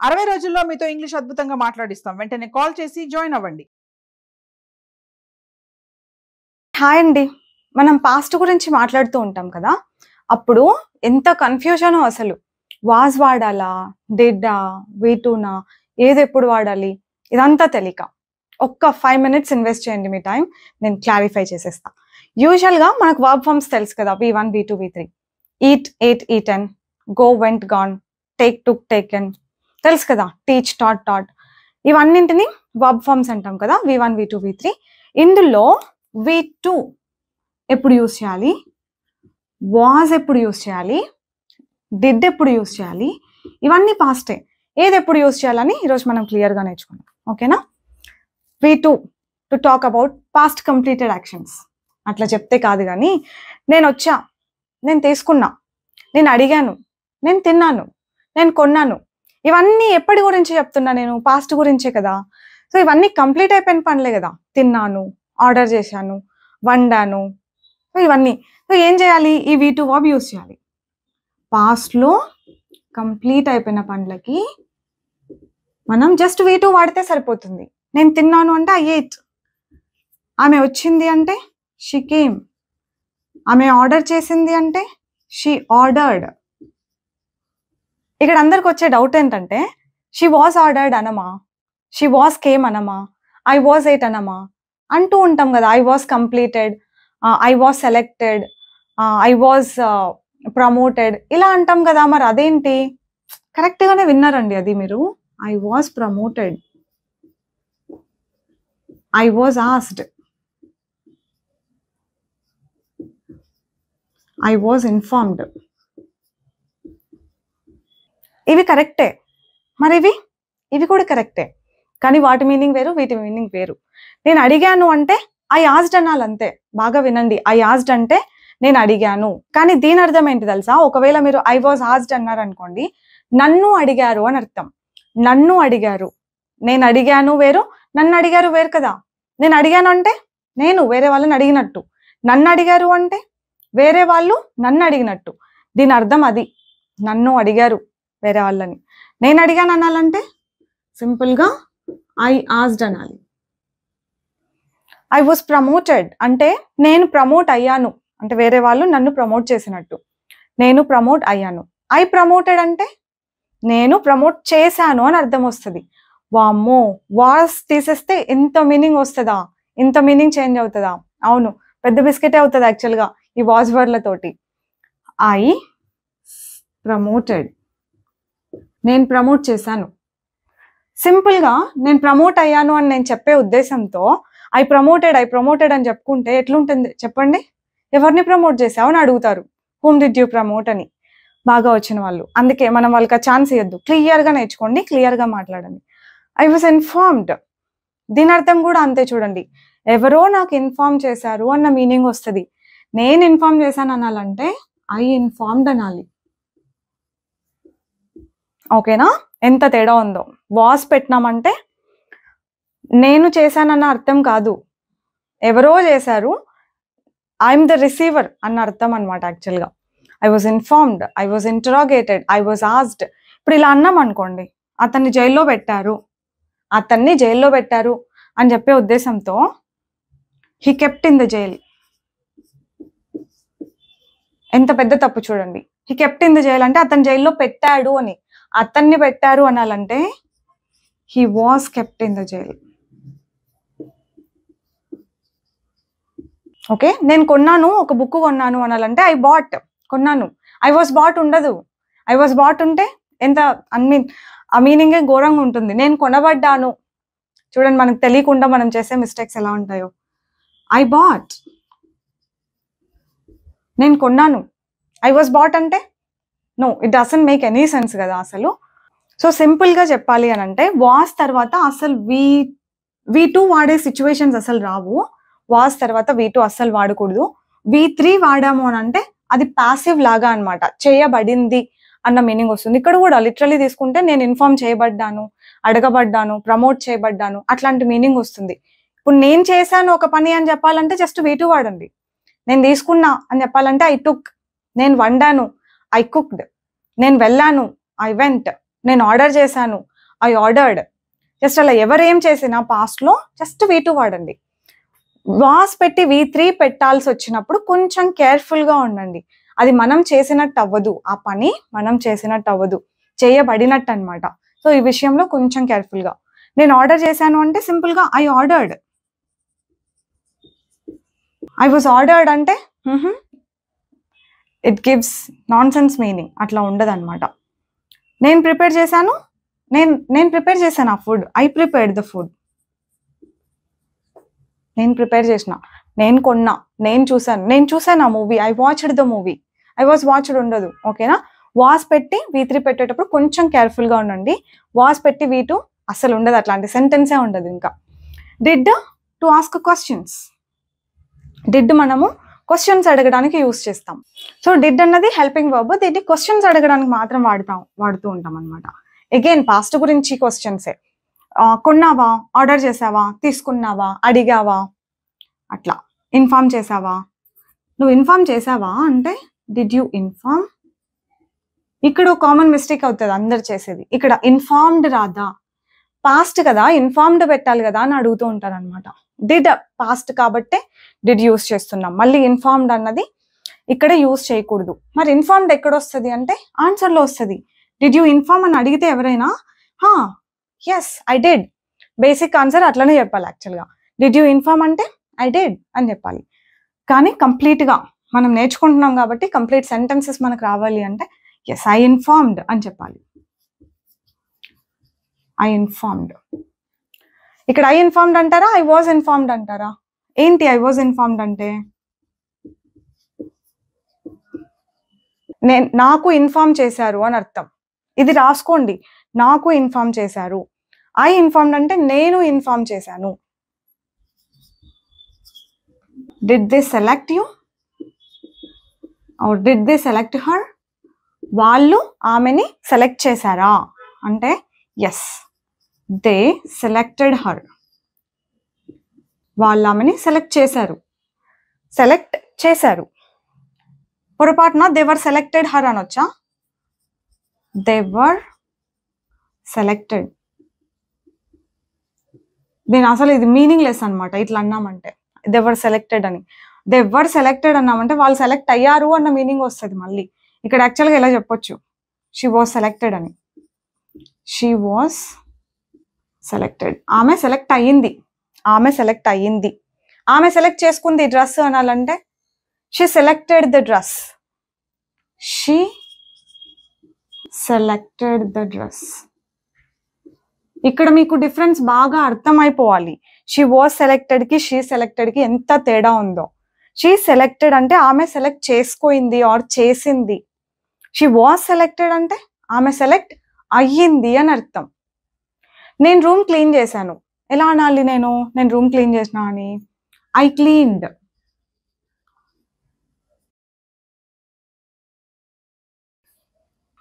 60 రోజుల్లో మీతో ఇంగ్లీష్ అద్భుతంగా మాట్లాడిస్తాం. వెంటనే కాల్ చేసి జాయిన్ అవ్వండి. హాయ్ అండి. మనం పాస్ట్ గురించి మాట్లాడుతూ ఉంటాం కదా! అప్పుడు ఎంత కన్‌ఫ్యూజనో అసలు. వాస్ వాడాలా? డిడ్డా? వి2నా? ఏదెప్పుడు వాడాలి? ఇదంతా తెలీక. ఒక్క 5 మినిట్స్ ఇన్వెస్ట్ చేయండి మీ టైం. నేను క్లారిఫై చేసేస్తా. యూజువల్‌గా మనకు వర్బ్ ఫార్మ్స్ తెలుసు కదా! V1, V2, V3. Eat, ate, eaten. Go, went, gone. Take, took, taken. తెలుసు కదా! Teach, taught, taught. ఇవన్నింటిని వర్బ్ ఫార్మ్స్ అంటాం కదా! V1, V2, వి3. ఇందులో వి2 ఎప్పుడు యూజ్ చేయాలి? వాస్ ఎప్పుడు యూజ్ చేయాలి? డిడ్ ఎప్పుడు యూజ్ చేయాలి? ఇవన్నీ పాస్టే. ఏది ఎప్పుడు యూజ్ చేయాలని ఈరోజు మనం క్లియర్‌గా నేర్చుకుందాం. ఓకేనా? V2 to talk about past completed actions. అట్లా చెప్తే కాదు గానీ, నేనొచ్చా, నేను తీసుకున్నా, నేను అడిగాను, నేను తిన్నాను, నేను కొన్నాను. ఇవన్నీ ఎప్పటి గురించి చెప్తున్నా నేను? పాస్ట్ గురించే కదా! సో, ఇవన్నీ కంప్లీట్ అయిపోయిన పనులే కదా! తిన్నాను, ఆర్డర్ చేశాను, వండాను. సో, ఇవన్నీ. సో, ఏం చేయాలి? ఈ వి2 వర్బ్ యూజ్ చేయాలి. పాస్ట్‌లో కంప్లీట్ అయిపోయిన పనులకి మనం జస్ట్ వి2 వాడితే సరిపోతుంది. నేను తిన్నాను అంటే ఐ ఏట్. ఆమె వచ్చింది అంటే షీ కేమ్. ఆమె ఆర్డర్ చేసింది అంటే షీ ఆర్డర్డ్. ఇక్కడ అందరికి వచ్చే డౌట్ ఏంటంటే షీ వాస్ ఆర్డర్డ్ అనమా? షీ వాస్ కేమ్ అనమా? ఐ వాస్ ఎయిట్ అనమా? అంటూ ఉంటాం కదా! I was completed, I was selected, I was promoted ఇలా అంటాం కదా! మరి అదేంటి? కరెక్ట్‌గానే విన్నారండి అది మీరు. I was promoted. I was asked. I was informed. ఇవి కరెక్టే. మరి ఇవి కూడా కరెక్టే. కానీ వాటి మీనింగ్ వేరు, వీటి మీనింగ్ వేరు. నేను అడిగాను అంటే ఐ ఆస్క్డ్ అనాలి అంతే. బాగా వినండి. ఐ ఆస్క్డ్ అంటే నేను అడిగాను. కానీ దీని అర్థం ఏంటి తెలుసా? ఒకవేళ మీరు ఐ వాస్ ఆస్క్డ్ అన్నారనుకోండి, నన్ను అడిగారు అని అర్థం. నన్ను అడిగారు. నేను అడిగాను వేరు, నన్ను అడిగారు వేరు కదా! నేను అడిగాను అంటే నేను వేరే వాళ్ళని అడిగినట్టు. నన్ను అడిగారు అంటే వేరే వాళ్ళు నన్ను అడిగినట్టు. దీని అర్థం అది. నన్ను అడిగారు వేరే వాళ్ళని. నేను అడిగాను అనాలంటే సింపుల్‌గా ఐ ఆస్క్డ్ అనాలి. ఐ వాస్ ప్రమోటెడ్ అంటే నేను ప్రమోట్ అయ్యాను. అంటే వేరే వాళ్ళు నన్ను ప్రమోట్ చేసినట్టు. నేను ప్రమోట్ అయ్యాను. ఐ ప్రమోటెడ్ అంటే నేను ప్రమోట్ చేశాను అని అర్థం వస్తది. వామ్మో! వాస్ తీసేస్తే ఇంత మీనింగ్ వస్తదా? ఇంత మీనింగ్ చేంజ్ అవుతదా? అవును. పెద్ద బిస్కెటే అవుతది యాక్చువల్‌గా ఈ వాస్ వర్డ్‌లతోటి. I promoted. నేను ప్రమోట్ చేశాను. సింపుల్‌గా నేను ప్రమోట్ అయ్యాను అని నేను చెప్పే ఉద్దేశంతో ఐ ప్రమోటెడ్ అని చెప్పుకుంటే ఎట్లుంటుంది చెప్పండి? ఎవరిని ప్రమోట్ చేశావు అని అడుగుతారు. హూమ్ డిడ్ యూ ప్రమోట్ అని. బాగా వచ్చిన వాళ్ళు. అందుకే మనం వాళ్ళకి ఆ ఛాన్స్ ఇయ్యొద్దు. క్లియర్‌గా నేర్చుకోండి. క్లియర్‌గా మాట్లాడండి. I was informed. దీని అర్థం కూడా అంతే చూడండి. ఎవరో నాకు ఇన్ఫార్మ్ చేశారు అన్న మీనింగ్ వస్తది. నేను ఇన్ఫార్మ్ చేశాను అనాలంటే ఐ ఇన్ఫార్మ్డ్ అనాలి. ఓకేనా? ఎంత తేడా ఉందో. వాస్ పెట్టినామంటే నేను చేశానన్న అర్థం కాదు. ఎవరో చేశారు. ఐఎమ్ ద రిసీవర్ అన్న అర్థం అనమాట యాక్చువల్‌గా. I was informed, I was interrogated, I was asked. ఇప్పుడు ఇలా అన్నాం అనుకోండి, అతన్ని జైల్లో పెట్టారు అని చెప్పే ఉద్దేశంతో he kept in the jail. ఎంత పెద్ద తప్పు చూడండి. He kept in the jail అంటే అతను జైల్లో పెట్టాడు అని. అతన్ని పెట్టారు అనాలంటే he was kept in the jail. Okay? నేను కొన్నాను, ఒక బుక్ కొన్నాను అనాలంటే ఐ బాట్. కొన్నాను. ఐ వాస్ బాట్ ఉండదు. ఐ వాస్ బాట్ ఉంటే ఎంత ఆ మీనింగే ఘోరంగా ఉంటుంది. నేను కొనబడ్డాను. చూడండి మనకు తెలియకుండా మనం చేసే మిస్టేక్స్ ఎలా ఉంటాయో. I bought. నేను కొన్నాను. ఐ వాస్ బాట్ అంటే no, it doesn't make any sense కదా అసలు. సో సింపుల్‌గా చెప్పాలి అనంటే వాస్ తర్వాత అసలు వి2 వాడే సిచ్యువేషన్స్ అసలు రావు. వాస్ తర్వాత వి2 అస్సలు వాడకూడదు. వి3 వాడాము అనంటే అది పాసివ్ లాగా అనమాట. చేయబడింది అన్న మీనింగ్ వస్తుంది. ఇక్కడ కూడా లిటరల్లీ తీసుకుంటే నేను ఇన్ఫార్మ్ చేయబడ్డాను, అడగబడ్డాను, ప్రమోట్ చేయబడ్డాను అట్లాంటి మీనింగ్ వస్తుంది. ఇప్పుడు నేను చేశాను ఒక పని అని చెప్పాలంటే జస్ట్ వి2 వాడండి. నేను తీసుకున్నా అని చెప్పాలంటే ఐ టుక్. నేను వండాను, ఐ కుక్డ్. నేను వెళ్ళాను, ఐ వెంట్. నేను ఆర్డర్ చేశాను, ఐ ఆర్డర్డ్. జస్ట్ అలా ఎవరేం చేసినా పాస్ట్లో జస్ట్ V2 వాడండి. వాస్ పెట్టి V3 పెట్టాల్సి వచ్చినప్పుడు కొంచెం కేర్ఫుల్గా ఉండండి. అది మనం చేసినట్టు అవ్వదు, ఆ పని మనం చేసినట్టు అవ్వదు, చేయబడినట్టు అనమాట. సో ఈ విషయంలో కొంచెం కేర్ఫుల్గా. నేను ఆర్డర్ చేశాను అంటే సింపుల్గా I ordered. I was ordered అంటే it gives nonsense meaning, అట్లా ఉండదు అనమాట. నేను ప్రిపేర్ చేశాను, నేను ప్రిపేర్ చేశాను ఆ food. I prepared the food. నేను ప్రిపేర్ చేసిన, నేను కొన్నా, నేను చూసాను ఆ movie. I watched the movie. I was watched ఉండదు. ఓకేనా? వాస్ పెట్టి V3 పెట్టేటప్పుడు కొంచెం కేర్ఫుల్గా ఉండండి. వాస్ పెట్టి V2 అసలు ఉండదు, అట్లాంటి సెంటెన్సే ఉండదు. ఇంకా did to ask questions. Did మనము క్వశ్చన్స్ అడగడానికి యూస్ చేస్తాం. సో డిడ్ అన్నది హెల్పింగ్ వర్బ్. దీన్ని క్వశ్చన్స్ అడగడానికి మాత్రం వాడుతూ ఉంటాం అనమాట. అగైన్ పాస్ట్ గురించి క్వశ్చన్సే. కొన్నావా, ఆర్డర్ చేసావా, తీసుకున్నావా, అడిగావా, అట్లా. ఇన్ఫార్మ్ చేసావా, నువ్వు ఇన్ఫార్మ్ చేసావా అంటే డిడ్ యూ ఇన్ఫార్మ్. ఇక్కడ కామన్ మిస్టేక్ అవుతుంది అందరు చేసేది. ఇక్కడ ఇన్ఫార్మ్డ్ రాదా, పాస్ట్ కదా ఇన్ఫార్మ్డ్ పెట్టాలి కదా అని అడుగుతూ ఉంటారు అనమాట. డిడ్ పాస్ట్ కాబట్టే డిడ్ యూస్ చేస్తున్నాం. మళ్ళీ ఇన్ఫార్మ్డ్ అన్నది ఇక్కడ యూస్ చేయకూడదు. మరి ఇన్ఫార్మ్డ్ ఎక్కడొస్తుంది అంటే ఆన్సర్లో వస్తుంది. డిడ్ యూ ఇన్ఫార్మ్ అని అడిగితే ఎవరైనా yes I did, basic answer అట్లనే చెప్పాలి. యాక్చువల్గా డిడ్ యూ ఇన్ఫార్మ్ అంటే ఐ డిడ్ అని చెప్పాలి. కానీ కంప్లీట్గా మనం నేర్చుకుంటున్నాం కాబట్టి కంప్లీట్ సెంటెన్సెస్ మనకు రావాలి అంటే ఎస్ ఐ ఇన్ఫార్మ్డ్ అని చెప్పాలి. I informed. ఇక్కడ ఐ ఇన్ఫార్మ్డ్ అంటారా, ఐ వాజ్ ఇన్ఫార్మ్డ్ అంటారా? ఏంటి ఐ వాజ్ ఇన్ఫార్మ్డ్ అంటే? నాకు ఇన్ఫార్మ్ చేశారు అని అర్థం. ఇది రాసుకోండి, నాకు ఇన్ఫార్మ్ చేశారు. ఐ ఇన్ఫార్మ్డ్ అంటే నేను ఇన్ఫార్మ్ చేశాను. Did they select you or did they select her? వాళ్ళు ఆమెని సెలెక్ట్ చేశారా అంటే ఎస్ దే సెలెక్టెడ్ హర్. వాళ్ళు ఆమెని సెలెక్ట్ చేశారు. పొరపాటున దే వర్ సెలెక్టెడ్ హర్ అనొచ్చా? They were selected. దీని అసలు ఇది మీనింగ్లెస్ అనమాట ఇట్లా అన్నామంటే. దే వర్ సెలెక్టెడ్ అని, దే వర్ సెలెక్టెడ్ అన్నామంటే వాళ్ళు సెలెక్ట్ అయ్యారు అన్న మీనింగ్ వస్తుంది మళ్ళీ. ఇక్కడ యాక్చువల్గా ఎలా చెప్పొచ్చు, షీ వాజ్ సెలెక్టెడ్ అని. She was selected. ఆమె సెలెక్ట్ అయ్యింది. ఆమె సెలెక్ట్ చేసుకుంది డ్రెస్ అనాలంటే she selected the dress. She selected the dress. ఇక్కడ మీకు డిఫరెన్స్ బాగా అర్థమైపోవాలి. షీ వాజ్ సెలెక్టెడ్ కి షీ సెలెక్టెడ్ కి ఎంత తేడా ఉందో. షీ సెలెక్టెడ్ అంటే ఆమె సెలెక్ట్ చేసుకోయింది ఆర్ చేసింది. షీ వాజ్ సెలెక్టెడ్ అంటే ఆమె సెలెక్ట్ అయ్యింది అని అర్థం. నేను రూమ్ క్లీన్ చేశాను. ఎలా అనాలి నేను రూమ్ క్లీన్ చేసిన అని? I cleaned.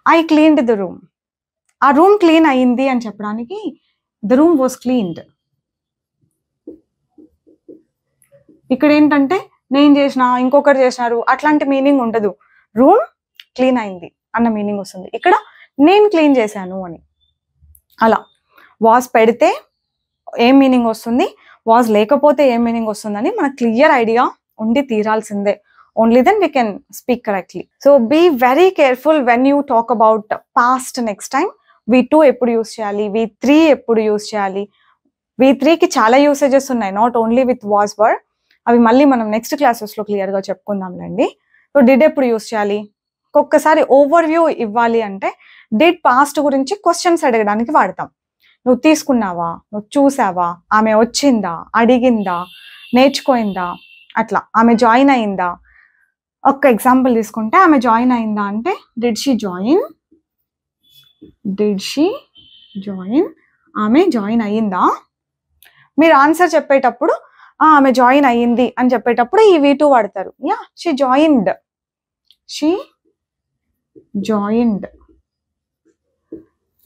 I cleaned the room. ఆ రూమ్ క్లీన్ అయ్యింది అని చెప్పడానికి ద రూమ్ వాజ్ క్లీన్డ్. ఇక్కడ ఏంటంటే నేను చేసిన, ఇంకొకరు చేసినారు అట్లాంటి మీనింగ్ ఉండదు. రూమ్ క్లీన్ అయింది అన్న మీనింగ్ వస్తుంది. ఇక్కడ నేను క్లీన్ చేశాను అని. అలా వాజ్ పెడితే ఏం మీనింగ్ వస్తుంది, వాజ్ లేకపోతే ఏం మీనింగ్ వస్తుందని మనకు క్లియర్ ఐడియా ఉండి తీరాల్సిందే. Only then we can speak correctly. So be very careful when you talk about past next time. V2 ఎప్పుడు యూస్ చేయాలి, V3 ఎప్పుడు యూస్ చేయాలి. V3కి చాలా యూసేజెస్ ఉన్నాయి, not only with was were. అవి మళ్ళీ మనం నెక్స్ట్ క్లాసెస్లో క్లియర్గా చెప్పుకుందాంలేండి. సో డిడ్ ఎప్పుడు యూస్ చేయాలి, ఒక్కసారి ఓవర్ వ్యూ ఇవ్వాలి అంటే డిడ్ పాస్ట్ గురించి క్వశ్చన్స్ అడగడానికి వాడతాం. నువ్వు తీసుకున్నావా, నువ్వు చూసావా, ఆమె వచ్చిందా, అడిగిందా, నేర్చుకోయిందా, అట్లా. ఆమె జాయిన్ అయిందా. ఒక్క ఎగ్జాంపుల్ తీసుకుంటే ఆమె జాయిన్ అయిందా అంటే డిడ్ షీ జాయిన్. ఆమె జాయిన్ అయ్యిందా. మీరు ఆన్సర్ చెప్పేటప్పుడు ఆమె జాయిన్ అయ్యింది అని చెప్పేటప్పుడు ఈ V2 వాడతారు. Yeah she joined.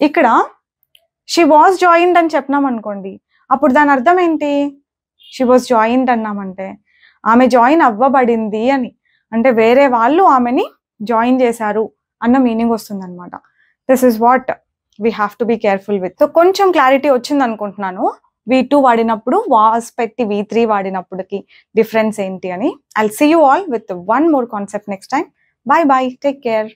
ఇక్కడ షీ వాజ్ జాయిన్డ్ అని చెప్పినాం అనుకోండి, అప్పుడు దాని అర్థం ఏంటి? షీ వాజ్ జాయిన్డ్ అన్నామంటే ఆమె జాయిన్ అవ్వబడింది అని, అంటే వేరే వాళ్ళు ఆమెని జాయిన్ చేశారు అన్న మీనింగ్ వస్తుంది అనమాట. This is what we have to be careful with. So కొంచెం క్లారిటీ వచ్చింది అనుకుంటున్నాను V2 వాడినప్పుడు, వాస్ పెట్టి V3 వాడినప్పటికి డిఫరెన్స్ ఏంటి అని. I'll see you all with one more concept next time. Bye bye, take care.